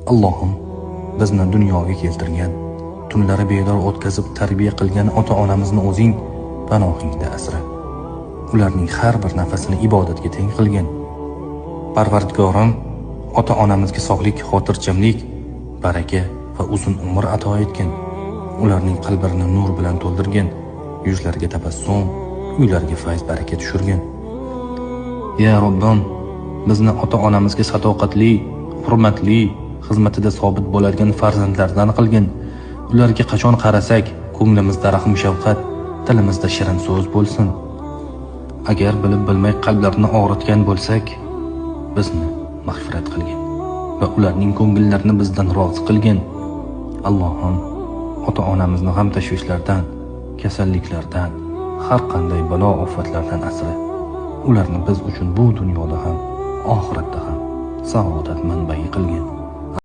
Allohim, bizni dunyoga keltirgan, tunlari bedor o'tkazib tarbiya qilgan ota-onamizni o'zing panohingda asra. Ularning har bir nafasini ibodatga teng qilgin. Parvardigorim, ota-onamizga sog'lik, xotirjamlik, baraka va uzun umr ato etgin. Ularning qalblarini nur bilan to'ldirgin, yuzlariga tabassum, uylariga fayz baraka tushirgin. Ya Robbim, bizni ota-onamizga sadoqatli, hurmatli, xizmatida sobit bo'ladigan farzandlardan qilgin. Ularga qachon qarasak, ko'nglimizda rahm-shafqat, tilimizda shirin so'z bo'lsin. Agar bilib bilmay qalblarini og'ritgan bo'lsak, bizni mag'firat qilgin va ularning ko'ngillarini bizdan rozi qilgin. Allohim, ota-onamizni g'am tashvishlardan, kasalliklardan, har qanday balo ofatlardan asra. Ularni biz uchun bu dunyoda ham, oxiratda ham saodat manbai qilgin.